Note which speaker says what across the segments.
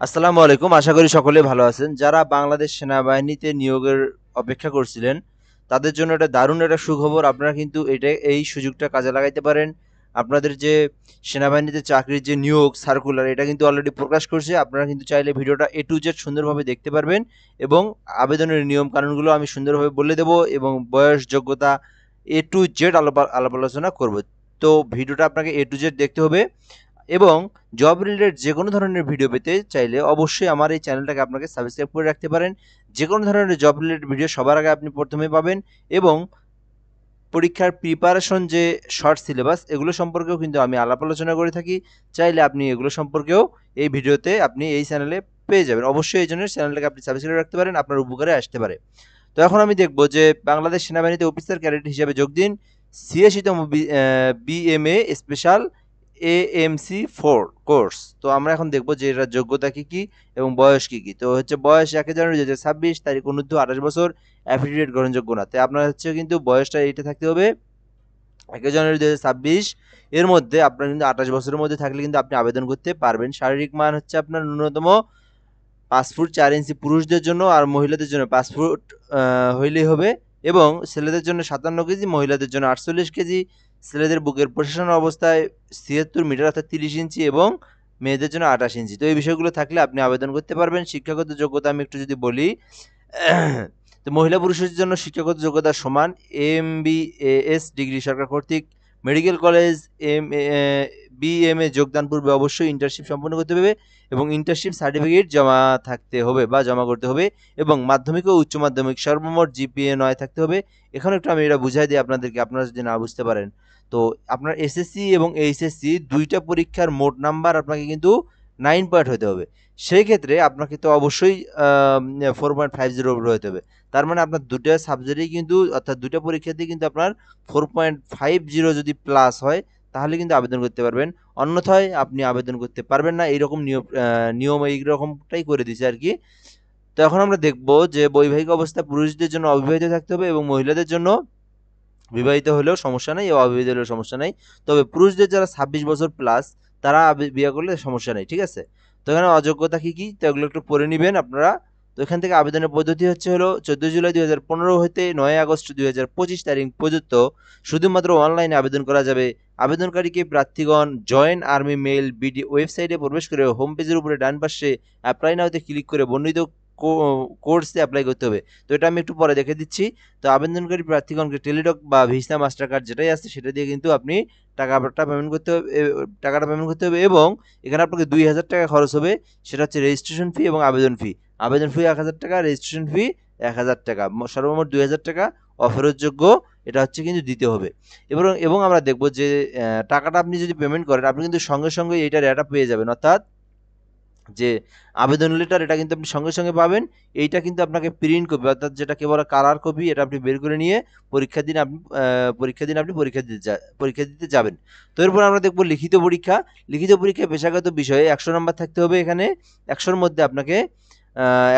Speaker 1: আসসালামু আলাইকুম। আশা করি সকলে ভালো আছেন। যারা বাংলাদেশ সেনাবাহিনীতে নিয়োগের অপেক্ষা করছিলেন, তাদের জন্য এটা দারুণ একটা সুখবর। আপনারা কিন্তু এই সুযোগটা কাজে লাগাইতে পারেন। আপনাদের যে সেনাবাহিনীতে চাকরির যে নিয়োগ সার্কুলার, এটা কিন্তু অলরেডি প্রকাশ করছে। আপনারা কিন্তু চাইলে ভিডিওটা A to Z সুন্দরভাবে দেখতে পারবেন এবং আবেদনের নিয়ম কানুনগুলো আমি সুন্দরভাবে বলে দেব এবং বয়স, যোগ্যতা A to Z আলাপ আলোচনা করব। তো ভিডিওটা আপনাকে A to Z দেখতে হবে এবং জব রিলেটেড যে কোনো ধরনের ভিডিও পেতে চাইলে অবশ্যই আমার এই চ্যানেলটাকে আপনাকে সাবস্ক্রাইব করে রাখতে পারেন। যে কোনো ধরনের জব রিলেটেড ভিডিও সবার আগে আপনি প্রথমে পাবেন এবং পরীক্ষার প্রিপারেশন যে শর্ট সিলেবাস এগুলো সম্পর্কেও কিন্তু আমি আলাপ আলোচনা করে থাকি। চাইলে আপনি এগুলো সম্পর্কেও এই ভিডিওতে আপনি এই চ্যানেলে পেয়ে যাবেন। অবশ্যই এই জন্য চ্যানেলটাকে আপনি সাবস্ক্রাইব রাখতে পারেন, আপনার উপকারে আসতে পারে। তো এখন আমি দেখব যে বাংলাদেশ সেনাবাহিনীতে অফিসার ক্যাডেট হিসেবে যোগ দিন। ৮৬তম বিএমএ স্পেশাল এএমসি 4 কোর্স। তো আমরা এখন দেখব যে এটার যোগ্যতা কি কি এবং বয়স কি কি। তো হচ্ছে বয়স ১ জানুয়ারি ২০২৬, তারিখ অনূর্ধ্ব ২৮ বছর, অ্যাফিলিয়েট গ্রহণযোগ্য না। তাই আপনার হচ্ছে কিন্তু বয়সটা এইটা থাকতে হবে ১ জানুয়ারি ২০২৬ এর মধ্যে। আপনার কিন্তু ২৮ বছরের মধ্যে থাকলে কিন্তু আপনি আবেদন করতে পারবেন। শারীরিক মান হচ্ছে আপনার ন্যূনতম ৫ ফুট ৪ ইঞ্চি পুরুষদের জন্য, আর মহিলাদের জন্য ৫ ফুট হইলেই হবে এবং ছেলেদের জন্য ৫৭ কেজি, মহিলাদের জন্য ৪৮ কেজি। ছেলেদের বুকের প্রসারণ অবস্থায় ৭৬ মিটার অর্থাৎ ৩০ ইঞ্চি এবং মেয়েদের জন্য ২৮ ইঞ্চি। তো এই বিষয়গুলো থাকলে আপনি আবেদন করতে পারবেন। শিক্ষাগত যোগ্যতা আমি একটু যদি বলি, তো মহিলা পুরুষের জন্য শিক্ষাগত যোগ্যতা সমান। এমবিএএস ডিগ্রি সরকার কর্তৃক মেডিকেল কলেজ বিএমএ যোগদান পূর্বে অবশ্যই ইন্টার্নশিপ সম্পন্ন করতে হবে এবং ইন্টার্নশিপ সার্টিফিকেট জমা থাকতে হবে বা জমা করতে হবে এবং মাধ্যমিক ও উচ্চ মাধ্যমিক সর্বমোট জিপিএ ৯ থাকতে হবে। এখানে একটু আমি এটা বুঝাই দিই আপনাদেরকে, আপনারা যদি না বুঝতে পারেন। তো আপনার এসএসসি এবং এইচএসসি দুইটা পরীক্ষার মোট নাম্বার আপনাকে কিন্তু 9 পয়েন্ট হতে হবে। সেই ক্ষেত্রে আপনাকে তো অবশ্যই 4.50 উপরে হতে হবে। তার মানে আপনার দুটা সাবজেক্টেই কিন্তু অর্থাৎ দুটা পরীক্ষাতেই কিন্তু আপনার 4.50 যদি প্লাস হয় তাহলে কিন্তু আবেদন করতে পারবেন। অন্যথায় আপনি আবেদন করতে পারবেন না। এইরকম নিয়ম এইরকমটাই করে দিয়েছে আরকি। তো এখন আমরা দেখব যে বৈবাহিক অবস্থা পুরুষদের জন্য অবিবাহিত থাকতে হবে এবং মহিলাদের জন্য বিবাহিত হলেও সমস্যা নেই, অবিবাহিত হলেও সমস্যা নেই। তবে পুরুষদের যারা ২৬ বছর প্লাস তারা বিয়ে করলে সমস্যা নেই। ঠিক আছে? তো এখানে অযোগ্যতা কি কি? তো এগুলো একটু পড়ে নিবেন আপনারা। তো এখান থেকে আবেদনের পদ্ধতি হচ্ছে হলো ১৪ জুলাই ২০১৫ হতে ৯ আগস্ট ২০২৫ তারিখ পর্যন্ত শুধুমাত্র অনলাইনে আবেদন করা যাবে। আবেদনকারীকে প্রার্থীগণ জয়েন আর্মি মেইল বিডি ওয়েবসাইটে প্রবেশ করে হোম পেজের উপরে ডান পাশে অ্যাপ্লাই নাওতে ক্লিক করে বর্ণিত কোর্সে এপ্লাই করতে হবে। তো এটা আমি একটু পরে দেখে দিচ্ছি। তো আবেদনকারী প্রার্থীগণকে টেলিটক বা ভিসা মাস্টার কার্ড যেটাই আছে সেটা দিয়ে কিন্তু আপনি টাকাটা পেমেন্ট করতে হবে এবং এখানে আপনাকে ২,০০০ টাকা খরচ হবে। সেটা হচ্ছে রেজিস্ট্রেশন ফি এবং আবেদন ফি। আবেদন ফি ১,০০০ টাকা, রেজিস্ট্রেশন ফি ১,০০০ টাকা। সর্বমোট ২,০০০ টাকা অফেরতযোগ্য। এটা হচ্ছে কিন্তু দিতে হবে। এবং আমরা দেখব যে টাকাটা আপনি যদি পেমেন্ট করেন আপনি কিন্তু সঙ্গে, সঙ্গে এইটার এটা পেয়ে যাবেন। অর্থাৎ যে আবেদন লেটার এটা কিন্তু আপনি সঙ্গে, সঙ্গে পাবেন। এইটা কিন্তু আপনাকে প্রিন্ট কপি অর্থাৎ যেটাকে বলে কালার কপি, এটা আপনি বের করে নিয়ে পরীক্ষা দিতে যাবেন। তো এরপর আমরা দেখব লিখিত পরীক্ষা। লিখিত পরীক্ষায় পেশাগত বিষয়ে ১০০ নাম্বার থাকতে হবে এখানে। ১০০ র মধ্যে আপনাকে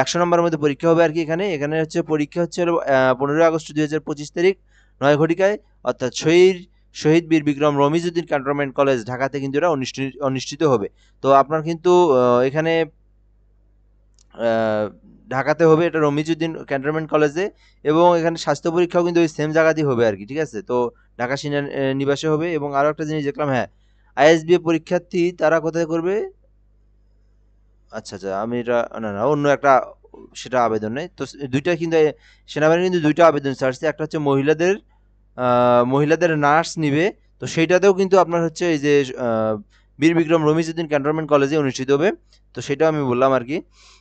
Speaker 1: ১০০ নাম্বারের মধ্যে পরীক্ষা হবে আরকি এখানে। এখানে হচ্ছে পরীক্ষা হচ্ছে হলো ১৫ আগস্ট ২০২৫ তারিখ ৯ ঘটিকায়, অর্থাৎ শহীদ বীর বিক্রম রমিজউদ্দিন ক্যান্টনমেন্ট কলেজ ঢাকাতে কিন্তু এটা অনুষ্ঠিত হবে। তো আপনার কিন্তু এখানে আ ঢাকাতে হবে, এটা রমিজউদ্দিন ক্যান্টনমেন্ট কলেজে এবং এখানে স্বাস্থ্য পরীক্ষাও কিন্তু ওই সেম জায়গাতেই হবে আরকি। ঠিক আছে? তো ঢাকা নিবাসে হবে এবং আরো একটা জিনিস দেখলাম, হ্যাঁ, আইএসবিএ পরীক্ষার্থী তারা কোথায় করবে? আচ্ছা, আচ্ছা, আমি এটা না, অন্য একটা সেটা আবেদন নেই। তো ২ টা কিন্তু সেনাবাহিনী কিন্তু ২ টা আবেদন ছাড়ছে। একটা হচ্ছে আ মহিলাদের নার্স নিবে। তো সেইটাতেও কিন্তু আপনার হচ্ছে এই যে আ বীর বিক্রম রমিজউদ্দিন ক্যান্টনমেন্ট কলেজে অনুষ্ঠিত হবে। তো সেটাও আমি বললাম আরকি।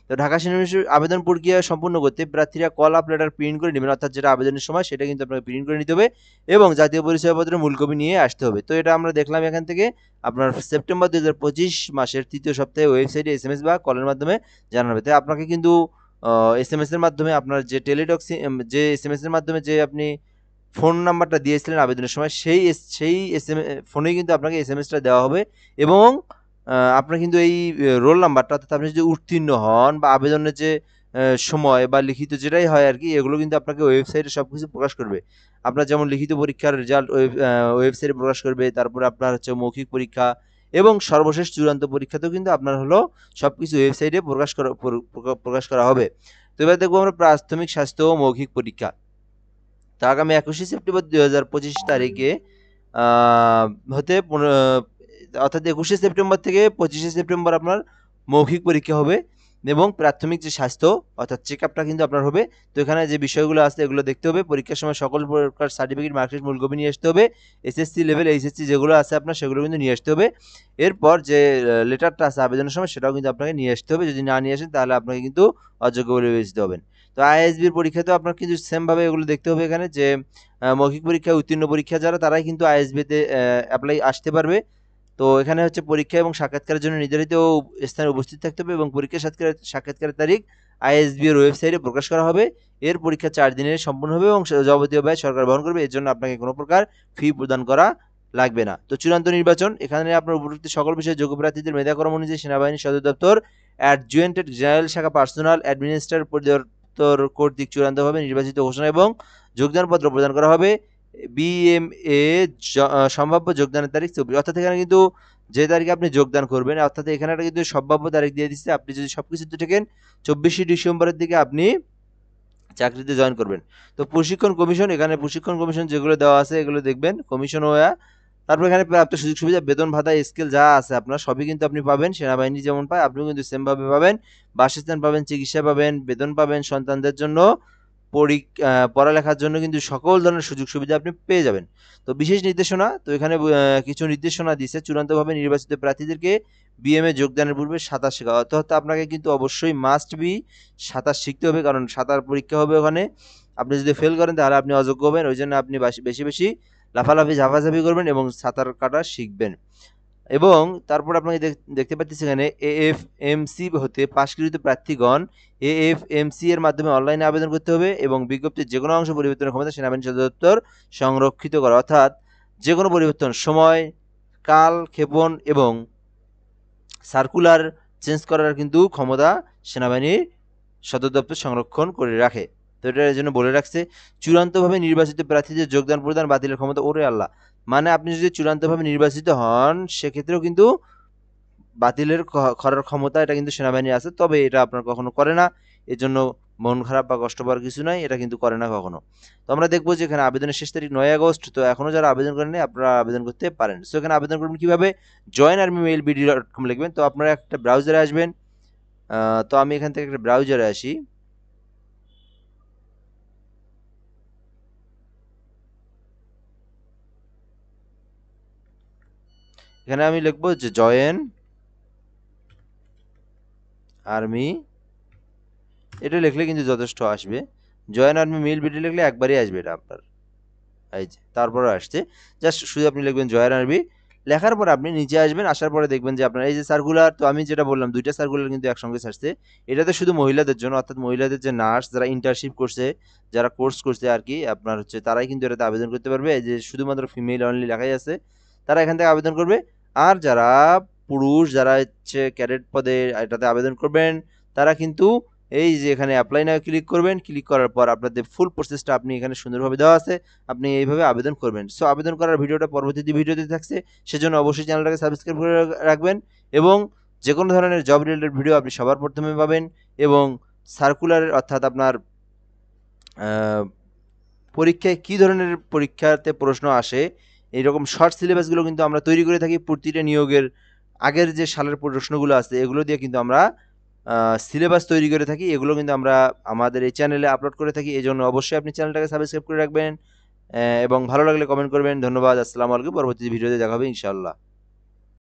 Speaker 1: তো ঢাকা সেনানিবাসে আবেদন প্রক্রিয়া সম্পূর্ণ করতে প্রার্থীরা কল আপ লেটার প্রিন্ট করে নিবেন। অর্থাৎ যেটা আবেদনের সময় সেটা কিন্তু আপনাকে প্রিন্ট করে নিতে হবে এবং জাতীয় পরিচয়পত্রের মূল কপি নিয়ে আসতে হবে। তো এটা আমরা দেখলাম এখান থেকে। আপনার সেপ্টেম্বর ২০২৫ মাসের ৩য় সপ্তাহে ওয়েবসাইটে এসএমএস বা কলের মাধ্যমে জানানো হবে। তাই আপনাকে কিন্তু এসএমএস এর মাধ্যমে আপনার যে যে এসএমএস এর মাধ্যমে যে আপনি ফোন নাম্বারটা দিয়েছিলেন আবেদনের সময় সেই ফোনেই কিন্তু আপনাকে এসএমএসটা দেওয়া হবে এবং আপনার কিন্তু এই রোল নাম্বারটা অর্থাৎ আপনি যদি উত্তীর্ণ হন বা আবেদনের যে সময় বা লিখিত যেটাই হয় আরকি এগুলো কিন্তু আপনাকে ওয়েবসাইটে সবকিছু প্রকাশ করবে। আপনার যেমন লিখিত পরীক্ষার রেজাল্ট ওয়েবসাইটে প্রকাশ করবে। তারপরে আপনার হচ্ছে মৌখিক পরীক্ষা এবং সর্বশেষ চূড়ান্ত পরীক্ষাতেও কিন্তু আপনার হলো সবকিছু ওয়েবসাইটে প্রকাশ করা হবে। তো এবার দেখবো আমরা প্রাথমিক স্বাস্থ্য ও মৌখিক পরীক্ষা। তো আগামী 21শে সেপ্টেম্বর 2025 তারিখে হতে অর্থাৎ 21শে সেপ্টেম্বর থেকে 25শে সেপ্টেম্বর আপনার মৌখিক পরীক্ষা হবে এবং প্রাথমিক যে স্বাস্থ্য অর্থাৎ চেক আপটা কিন্তু আপনার হবে। তো এখানে যে বিষয়গুলো আছে এগুলো দেখতে হবে। পরীক্ষার সময় সকল প্রকার সার্টিফিকেট, মার্কশিট, মূল কপি নিয়ে আসতে হবে। এসএসসি লেভেল, এইচএসসি যেগুলো আছে আপনার সেগুলো কিন্তু নিয়ে আসতে হবে। এরপর যে লেটারটা আছে আবেদনের সময় সেটাও কিন্তু আপনাকে নিয়ে আসতে হবে। যদি না নিয়ে আসেন তাহলে আপনাকে কিন্তু অযোগ্য বলে বিবেচিত হবেন। তো আইএসবির পরীক্ষাতেও আপনার কিন্তু সেমভাবে এগুলো দেখতে হবে এখানে যে মৌখিক পরীক্ষায় উত্তীর্ণ পরীক্ষা যারা তারাই কিন্তু আইএসবিতে অ্যাপ্লাই আসতে পারবে। তো এখানে হচ্ছে পরীক্ষা এবং সাক্ষাৎকারের জন্য নির্ধারিত স্থানে উপস্থিত থাকতে হবে এবং পরীক্ষা সাক্ষাৎকারের তারিখ আইএসবি এর ওয়েবসাইটে প্রকাশ করা হবে। এর পরীক্ষা 4 দিনের সম্পূর্ণ হবে এবং যাবতীয় ব্যয় সরকার বহন করবে। এর জন্য আপনাকে কোনো প্রকার ফি প্রদান করা লাগবে না। তো চূড়ান্ত নির্বাচন, এখানে আপনার উপযুক্ত সকল বিষয়ে যোগ্য প্রার্থীদের মেধাক্রম অনুযায়ী সেনাবাহিনী সদর দপ্তর অ্যাডজুয়েন্টেড জেনারেল শাখা পার্সোনাল অ্যাডমিনিস্ট্রেটর পরিদপ্তর কর্তৃক চূড়ান্তভাবে নির্বাচিত ঘোষণা এবং যোগদানপত্র প্রদান করা হবে। বিএমএ সম্ভাব্য যোগদানের তারিখ 24, অর্থাৎ এখানে কিন্তু যে তারিখে আপনি যোগদান করবেন, অর্থাৎ এখানে একটা কিন্তু সম্ভাব্য তারিখ দিয়ে দিচ্ছে। আপনি যদি সবকিছুতে থাকেন 24শে ডিসেম্বরের দিকে আপনি চাকরিতে জয়েন করবেন। তো প্রশিক্ষণ কমিশন, এখানে প্রশিক্ষণ কমিশন যেগুলো দেওয়া আছে এগুলো দেখবেন কমিশন হয়ে। তারপর এখানে প্রাপ্ত সুযোগ সুবিধা, বেতন ভাতা, স্কেল যা আছে আপনার সবই কিন্তু আপনি পাবেন। সেনাবাহিনী যেমন পায় আপনিও কিন্তু সেমভাবে পাবেন। বাসস্থান পাবেন, চিকিৎসা পাবেন, বেতন পাবেন, সন্তানদের জন্য পড়ালেখার জন্য কিন্তু সকল ধরনের সুযোগ সুবিধা আপনি পেয়ে যাবেন। তো বিশেষ নির্দেশনা, তো এখানে কিছু নির্দেশনা দিচ্ছে চূড়ান্তভাবে নির্বাচিত প্রার্থীদেরকে বিএমএ যোগদানের পূর্বে সাঁতার শেখা, অর্থাৎ আপনাকে কিন্তু অবশ্যই মাস্ট বি সাঁতার শিখতে হবে, কারণ সাঁতার পরীক্ষা হবে ওখানে। আপনি যদি ফেল করেন তাহলে আপনি অযোগ্য হবেন। ওই জন্য আপনি বেশি বেশি লাফালাফি ঝাপাঝাপি করবেন এবং সাঁতার কাটা শিখবেন। এবং তারপর আপনাকে দেখতে পাচ্ছি সেখানে এএফএমসি হতে পাশকৃত প্রার্থীগণ এএফএমসি এর মাধ্যমে অনলাইনে আবেদন করতে হবে এবং বিজ্ঞপ্তির যে কোনো অংশ পরিবর্তনের ক্ষমতা সেনাবাহিনী সদর দপ্তর সংরক্ষিত করা, অর্থাৎ যে কোনো পরিবর্তন, সময়, কাল, ক্ষেপণ এবং সার্কুলার চেঞ্জ করার কিন্তু ক্ষমতা সেনাবাহিনীর সদর দপ্তর সংরক্ষণ করে রাখে। তো এটার জন্য বলে রাখছে চূড়ান্তভাবে নির্বাচিত প্রার্থীদের যোগদান প্রদান বাতিলের ক্ষমতা, ওরে আল্লাহ, মানে আপনি যদি চূড়ান্তভাবে নির্বাচিত হন সেক্ষেত্রেও কিন্তু বাতিলের করার ক্ষমতা এটা কিন্তু সেনাবাহিনী আছে, তবে এটা আপনার কখনো করে না। এর জন্য মন খারাপ বা কষ্ট পাওয়ার কিছু নাই, এটা কিন্তু করে না কখনো। তো আমরা দেখবো যে এখানে আবেদনের শেষ তারিখ 9 আগস্ট। তো এখনো যারা আবেদন করেননি আপনারা আবেদন করতে পারেন। সো এখানে আবেদন করবেন কিভাবে, joinarmymailbd.com লিখবেন। তো আপনারা একটা ব্রাউজারে আসবেন। তো আমি এখান থেকে একটা ব্রাউজারে আসি। এখানে আমি লিখবো যে জয়েন আর্মি, এটা লিখলে কিন্তু যথেষ্ট আসবে। জয়েন আর্মি মেইল বিডি লিখলে একবারই আসবে এটা আপনার, এই যে তারপরে আসছে। জাস্ট শুধু আপনি লিখবেন জয়েন আর্মি, লেখার পর আপনি নিচে আসবেন। আসার পরে দেখবেন যে আপনার এই যে সার্কুলার, তো আমি যেটা বললাম দুইটা সার্কুলার কিন্তু একসঙ্গে ছাড়ছে। এটাতে শুধু মহিলাদের জন্য, অর্থাৎ মহিলাদের যে নার্স যারা ইন্টার্নশিপ করছে, যারা কোর্স করছে আর কি আপনার হচ্ছে, তারাই কিন্তু এটাতে আবেদন করতে পারবে। এই যে শুধুমাত্র ফিমেল অনলি লেখাই আছে, তারা এখান থেকে আবেদন করবে। আর যারা পুরুষ, যারা হচ্ছে ক্যাডেট পদে এটাতে আবেদন করবেন, তারা কিন্তু এই যে এখানে অ্যাপ্লাই নাও ক্লিক করবেন। ক্লিক করার পর আপনাদের ফুল প্রসেসটা আপনি এখানে সুন্দরভাবে দেওয়া আছে, আপনি এইভাবে আবেদন করবেন। সো আবেদন করার ভিডিওটা পরবর্তী ভিডিওতে থাকছে, সেজন্য অবশ্যই চ্যানেলটাকে সাবস্ক্রাইব করে রাখবেন এবং যে কোনো ধরনের জব রিলেটেড ভিডিও আপনি সবার প্রথমে পাবেন। এবং সার্কুলার অর্থাৎ আপনার পরীক্ষায় কী ধরনের পরীক্ষাতে প্রশ্ন আসে এইরকম শর্ট সিলেবাসগুলো কিন্তু আমরা তৈরি করে থাকি। প্রতিটা নিয়োগের আগের যে সালের প্রশ্নগুলো আছে এগুলো দিয়ে কিন্তু আমরা সিলেবাস তৈরি করে থাকি। এগুলো কিন্তু আমরা আমাদের এই চ্যানেলে আপলোড করে থাকি। এই জন্য অবশ্যই আপনি চ্যানেলটাকে সাবস্ক্রাইব করে রাখবেন এবং ভালো লাগলে কমেন্ট করবেন। ধন্যবাদ। আসসালামু আলাইকুম। পরবর্তী ভিডিওতে দেখা হবে ইনশাআল্লাহ।